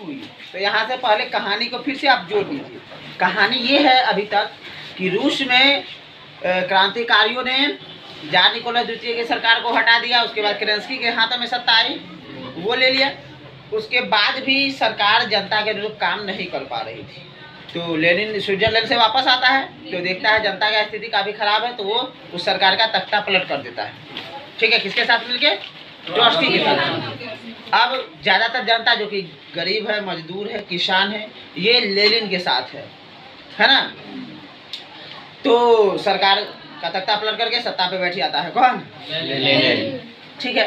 हुई। तो यहाँ से पहले कहानी को फिर से आप जोड़ लीजिए। कहानी ये है अभी तक कि रूस में क्रांतिकारियों ने जार निकोलस द्वितीय की सरकार को हटा दिया। उसके बाद केरेंस्की के हाथों में सत्ता आई, वो ले लिया। उसके बाद भी सरकार जनता के अनुरूप काम नहीं कर पा रही थी। तो लेनिन स्विट्जरलैंड से वापस आता है, तो देखता है जनता की स्थिति काफ़ी खराब है, तो वो उस सरकार का तख्ता पलट कर देता है। ठीक है, किसके साथ मिलके? ट्रॉट्स्की के साथ। अब ज़्यादातर जनता जो कि गरीब है, मजदूर है, किसान है, ये लेनिन के साथ है ना। तो सरकार का तख्ता पलट करके सत्ता पे बैठ जाता है कौन? लेनिन। ठीक है,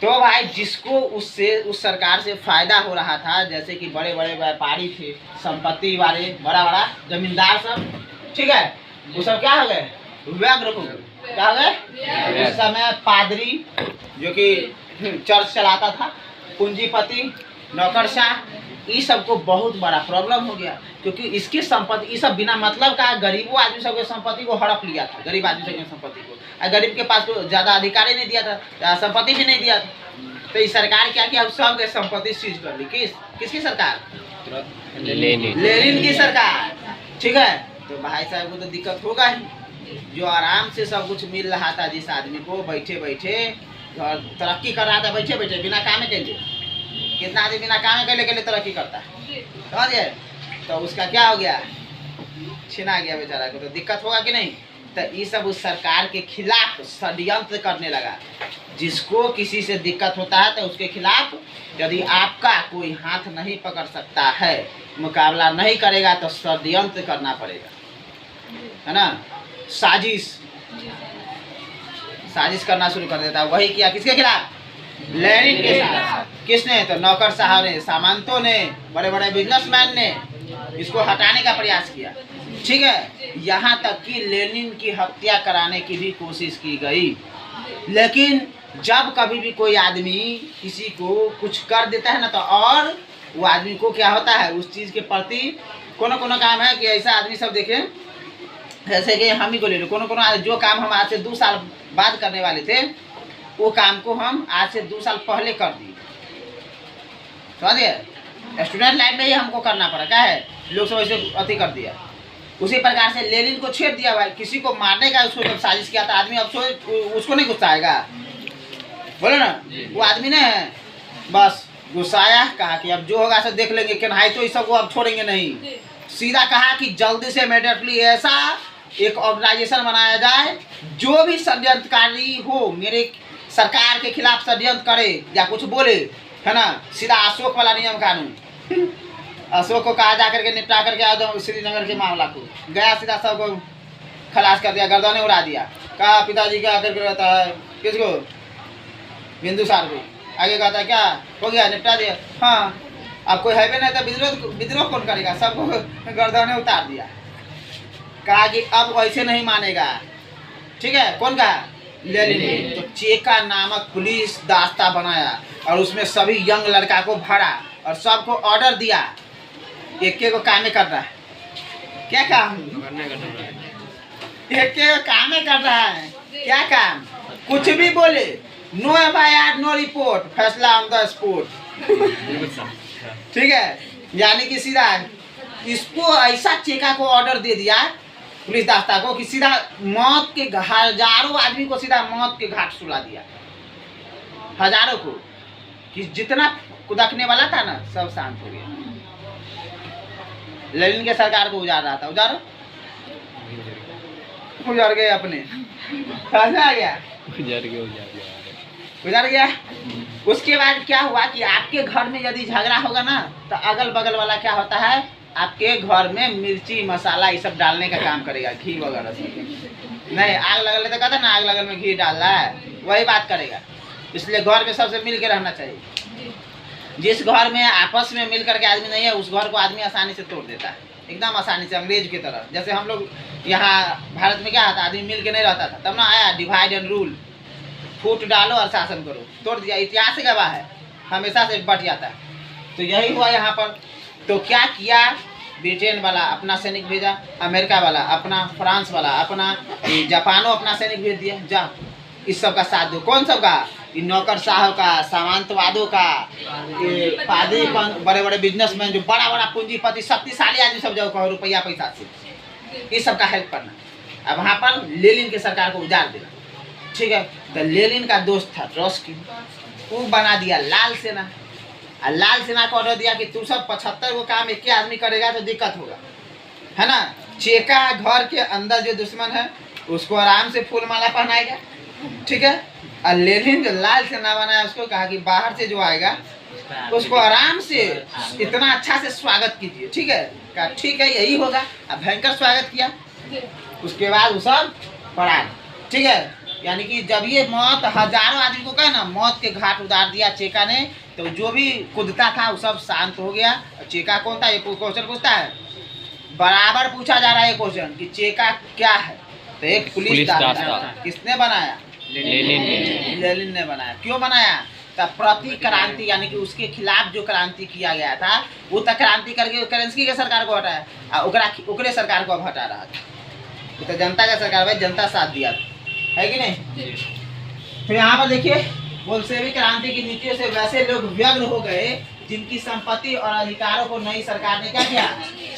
तो भाई जिसको उससे उस सरकार से फायदा हो रहा था, जैसे कि बड़े बड़े व्यापारी थे, संपत्ति वाले, बड़ा बड़ा जमींदार सब, ठीक है, वो सब क्या हो गए? व्यग्र हो गए। क्या हो गए? उस समय पादरी जो कि चर्च चलाता था, पूंजीपति, नौकरशाह, ये सबको बहुत बड़ा प्रॉब्लम हो गया, क्योंकि इसकी संपत्ति, ये सब बिना मतलब का गरीबों आदमी सब की संपत्ति को हड़प लिया था। गरीब आदमी सब की संपत्ति को, गरीब के पास तो ज़्यादा अधिकार ही नहीं दिया था, संपत्ति भी नहीं दिया था। तो इस सरकार क्या किया? सब के संपत्ति सीज कर ली। किसकी सरकार? लेनिन की सरकार। ठीक है, तो भाई साहब को तो दिक्कत होगा ही। जो आराम से सब कुछ मिल रहा था जिस आदमी को, बैठे बैठे तरक्की कर रहा था, बैठे बैठे बिना काम के लिए। कितना आदमी बिना काम के लिए तरक्की करता है, समझिए? तो उसका क्या हो गया? छिना गया बेचारा को। तो दिक्कत होगा कि नहीं? तो ये सब उस सरकार के खिलाफ षड्यंत्र करने लगा। जिसको किसी से दिक्कत होता है तो उसके खिलाफ, यदि आपका कोई हाथ नहीं पकड़ सकता है, मुकाबला नहीं करेगा, तो षड्यंत्र करना पड़ेगा, है ना। साजिश करना शुरू कर देता है। वही किया किसके खिलाफ? लेनिन के साथ। किसने? तो नौकर साहब ने, सामंतों ने, बड़े बड़े बिजनेसमैन ने इसको हटाने का प्रयास किया। ठीक है, यहाँ तक कि लेनिन की हत्या कराने की भी कोशिश की गई। लेकिन जब कभी भी कोई आदमी किसी को कुछ कर देता है ना, तो और वो आदमी को क्या होता है, उस चीज़ के प्रति कोनो काम है कि ऐसा आदमी सब देखें, जैसे कि हम ही को ले लो, कोनो जो काम हम आज से 2 साल बाद करने वाले थे, वो काम को हम आज से 2 साल पहले कर दिए। समझिए, स्टूडेंट लाइफ में ही हमको करना पड़ा। क्या है, लोग सब ऐसे अति कर दिया। उसी प्रकार से लेनिन को छेड़ दिया भाई। किसी को मारने का उसको जब साजिश किया था, आदमी अब उसको नहीं गुस्सा आएगा? बोलो ना, वो आदमी ने बस गुस्साया, कहा कि अब जो होगा सब देख लेंगे, कि नहीं तो इस सबको अब छोड़ेंगे नहीं। सीधा कहा कि जल्दी से इमीडिएटली ऐसा एक ऑर्गेनाइजेशन बनाया जाए, जो भी षड्यंत्रकारी हो, मेरे सरकार के खिलाफ षड्यंत्र करे या कुछ बोले, है ना, सीधा अशोक वाला नियम कानून, अशोक को कहा जा करके निपटा करके आ जाओ श्रीनगर के मामला को। गया, सीधा सबको खलास कर दिया, गर्दनें उड़ा दिया। कहा पिताजी क्या करके रहता है, किसको? बिंदुसार को। आगे कहता है क्या हो गया, निपटा दिया। हाँ, अब कोई है भी नहीं तो विद्रोह कौन करेगा? सबको गर्दनें उतार दिया। कहा कि अब ऐसे नहीं मानेगा। ठीक है, कौन कहा? लेनिन। तो चेका नामक पुलिस दास्ता बनाया और उसमें सभी यंग लड़का को भरा और सबको ऑर्डर दिया, एक को काम कर रहा है। क्या काम? एक काम कर रहा है। क्या काम? कुछ भी बोले, नो एफआईआर, नो रिपोर्ट, फैसला ऑन द स्पॉट। ठीक है, यानी कि सीधा इसको ऐसा चेका को ऑर्डर दे दिया पुलिस दास्ता को कि सीधा मौत के, हजारों आदमी को सीधा मौत के घाट सुला दिया। हजारों को, कि जितना कुदकने वाला था ना, सब शांत हो गया। लेनिन के सरकार को उजाड़ रहा था, उजाड़ गए अपने। आ गया, उजाड़ गया। उसके बाद क्या हुआ कि आपके घर में यदि झगड़ा होगा ना, तो अगल बगल वाला क्या होता है, आपके घर में मिर्ची मसाला ये सब डालने का काम करेगा, घी वगैरह सब। नहीं, आग लगल तो कहता ना, आग लगल में घी डाल रहा है, वही बात करेगा। इसलिए घर में सबसे मिल के रहना चाहिए। जिस घर में आपस में मिल करके आदमी नहीं है, उस घर को आदमी आसानी से तोड़ देता है, एकदम आसानी से, अंग्रेज की तरह। जैसे हम लोग यहाँ भारत में क्या था, आदमी मिल के नहीं रहता था, तब ना आया डिवाइड एंड रूल, फूट डालो और शासन करो, तोड़ दिया। इतिहास गवाह है, हमेशा से बट जाता है। तो यही हुआ यहाँ पर। तो क्या किया, ब्रिटेन वाला अपना सैनिक भेजा, अमेरिका वाला अपना, फ्रांस वाला अपना, जापानो अपना सैनिक भेज दिया। जा इस सब का साथ दो। कौन सब का? नौकरशाहों का, सामंतवादों का, ये पादरी, बड़े बड़े बिजनेसमैन जो बड़ा बड़ा पूंजीपति शक्तिशाली आदमी सब जो कहो रुपया पैसा से, इस सब का हेल्प करना। अब वहाँ पर लेनिन की सरकार को उजाड़ देना। ठीक है, तो लेनिन का दोस्त था ट्रॉट्स्की, वो बना दिया लाल सेना। और लाल सेना को ऑर्डर दिया कि तू सब 75 को काम एक आदमी करेगा तो दिक्कत होगा, है ना। चेका घर के अंदर जो दुश्मन है उसको आराम से फूल माला पहनाएगा। ठीक है, और लेनिन जो लाल सेना बनाया उसको कहा कि बाहर से जो आएगा उसको आराम से इतना अच्छा से स्वागत कीजिए। ठीक है, कहा ठीक है यही होगा। अब भयंकर स्वागत किया। उसके बाद वो सब पड़ा। ठीक है, यानी कि जब ये मौत हजारों आदमी को कहा ना मौत के घाट उतार दिया चेका ने, तो जो भी कूदता था वो सब शांत हो गया। चेका कौन था? ये क्वेश्चन पूछता है, बराबर पूछा जा रहा है क्वेश्चन कि चेका क्या है। तो एक पुलिस दाता। किसने बनाया? लेनिन ने बनाया। क्यों बनाया? तब प्रति क्रांति, यानी कि उसके खिलाफ जो क्रांति किया गया था वो तक क्रांति करके केरेंस्की के सरकार को हटाया और ओकरे सरकार को अब हटा रहा था। तो जनता का सरकार भाई, जनता साथ दिया है कि नहीं। फिर यहाँ पर देखिए, बोल्शेविक क्रांति की नीतियों से वैसे लोग व्यग्र हो गए जिनकी संपत्ति और अधिकारों को नई सरकार ने क्या किया?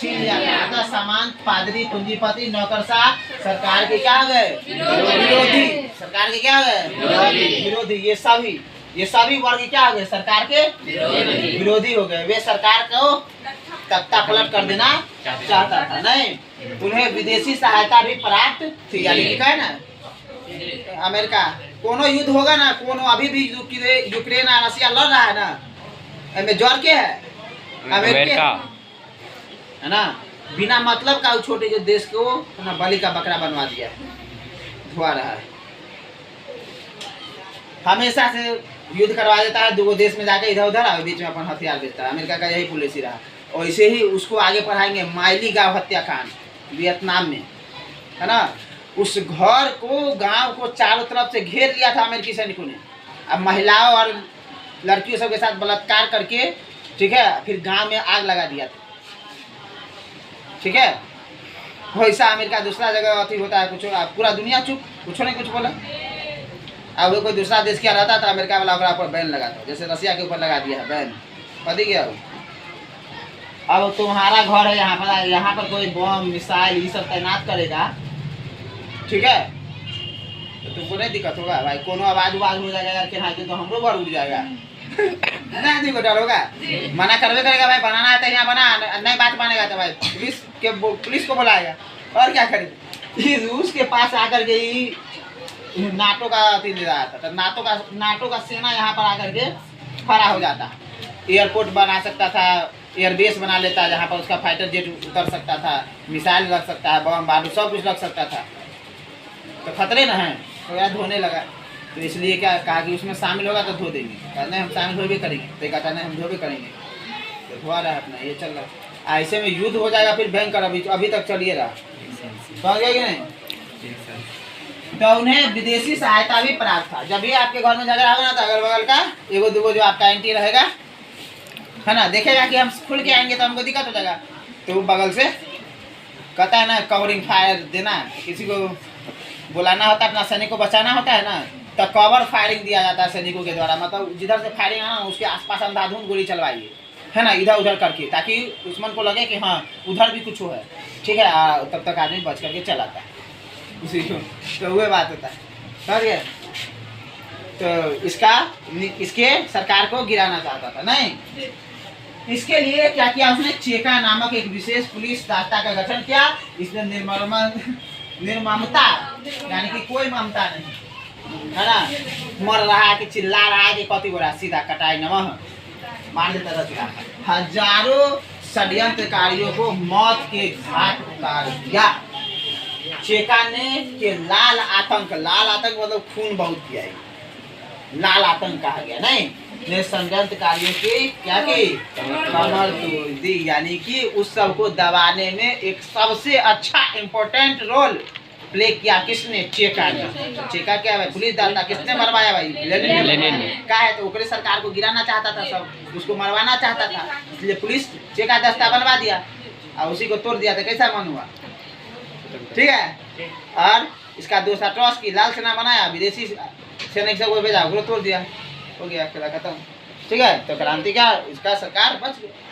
छीन लिया। अतः सामंत, पादरी, पूंजीपति, नौकरशाह सरकार के क्या हो गए? विरोधी। सरकार के क्या हो गए? विरोधी। ये सभी वर्ग क्या हो गए? सरकार के विरोधी हो गए। वे सरकार को तख्ता पलट कर देना चाहता था। नहीं, उन्हें विदेशी सहायता भी प्राप्त थी। यानी कि क्या है ना, अमेरिका कोनो युद्ध होगा ना, कोनो अभी भी यूक्रेन और रशिया लड़ रहा है ना, जोर के है अमेरिका, है ना। बिना मतलब का छोटे जो देश को ना बलि का बकरा बनवा दिया, धुआ रहा है। हमेशा से युद्ध करवा देता है, दो देश में जाके इधर उधर और बीच में अपन हथियार देता है। अमेरिका का यही पॉलिसी रहा। और ऐसे ही उसको आगे बढ़ाएंगे। माइली गांव हत्याकांड वियतनाम में, है ना। उस घर को, गांव को चारों तरफ से घेर लिया था अमेरिकी सैनिकों ने। अब महिलाओं और लड़कियों सब के साथ बलात्कार करके, ठीक है, फिर गांव में आग लगा दिया था। ठीक है, वैसा अमेरिका दूसरा जगह अति होता है, कुछ पूरा दुनिया चुप, कुछ नहीं कुछ बोला। अब वो कोई दूसरा देश क्या रहता था, अमेरिका वाला ओकरा पर बैन लगाता, जैसे रसिया के ऊपर लगा दिया है बैन, पता गया। अब तुम्हारा घर है यहाँ पर कोई बम मिसाइल ये सब तैनात करेगा, ठीक है, तो तुमको नहीं दिक्कत होगा भाई। कोनो आवाज हो जाएगा यार के हाथ तो हमरो घर उड़ जाएगा नहीं देखो डर होगा, मना करवे करेगा भाई, बनाना है तो यहाँ बना, नहीं बात मानेगा तो भाई पुलिस को बुलाएगा और क्या करेगा। रूस के पास आकर के ही नाटो का अति दे रहा था, तो नाटो का सेना यहाँ पर आकर के खड़ा हो जाता। एयरपोर्ट बना सकता था, एयरबेस बना लेता जहाँ पर उसका फाइटर जेट उतर सकता था, मिसाइल रख सकता है, बम बारूद सब कुछ रख सकता था। तो खतरे न है, तो यार धोने लगा। तो इसलिए क्या कहा कि उसमें शामिल होगा तो धो देंगे, कहते हैं हम शामिल हो भी करेंगे, तो कहता नहीं हम धो भी करेंगे। तो धोआ रहा है अपना, ये चल रहा है। ऐसे में युद्ध हो जाएगा फिर भयंकर, अभी तक चलिए रहा, समझ गए कि नहीं। तो उन्हें विदेशी सहायता भी प्राप्त था। जब भी आपके घर में झगड़ा होगा ना, तो अगल बगल का एगो दूगो जो आपका एंटी रहेगा, है ना, देखेगा कि हम खुल के आएंगे तो हमको दिक्कत हो जाएगा, तो वो बगल से कहता है ना कवरिंग फायर देना, किसी को बुलाना होता है, अपना सैनिक को बचाना होता है ना, तो कवर फायरिंग दिया जाता है सैनिकों के द्वारा। मतलब जिधर से फायरिंग है ना उसके आसपास अंधाधुंध गोली चलवाइए, है ना, इधर उधर करके, ताकि दुश्मन को लगे कि हाँ उधर भी कुछ हो है, ठीक है। तब तक आदमी बच करके चलाता है उसी को, तो वह बात होता है, समझ गए। तो इसके सरकार को गिराना चाहता था। नहीं, इसके लिए क्या किया उसने, चेका नामक एक विशेष पुलिस दास्ता का गठन किया। इसने निर्ममता यानी कि कोई ममता नहीं, है ना, मर रहा है कि चिल्ला रहा है कि कति बोला, सीधा कटाई नमः मार देता था। हजारों षड्यंत्रकारियों को मौत के घाट उतार दिया चेका ने। के लाल आतंक मतलब खून बहुत किया है, लाल आतंक कहा गया। नहीं, ने षड्यंत्रकारियों की क्या की कमर तोड़ दी, यानी कि उस सब को दबाने में एक सबसे अच्छा इम्पोर्टेंट रोल प्ले किया किसने, चेका ने। चेका क्या है, पुलिस दास्ता किसने मरवाया भाई, लेनिन ने। क्या है, तो ओकरे सरकार को गिराना चाहता था, सब उसको मरवाना चाहता था, इसलिए पुलिस चेका दास्ता बनवा दिया और उसी को तोड़ दिया था। कैसा मन हुआ, ठीक है। और इसका दूसरा ट्रॉट्स्की लाल सेना बनाया, विदेशी सेना को भेजा, उनको तोड़ दिया, हो गया, खेला खत्म। ठीक है, तो क्रांति का इसका सरकार बच गया।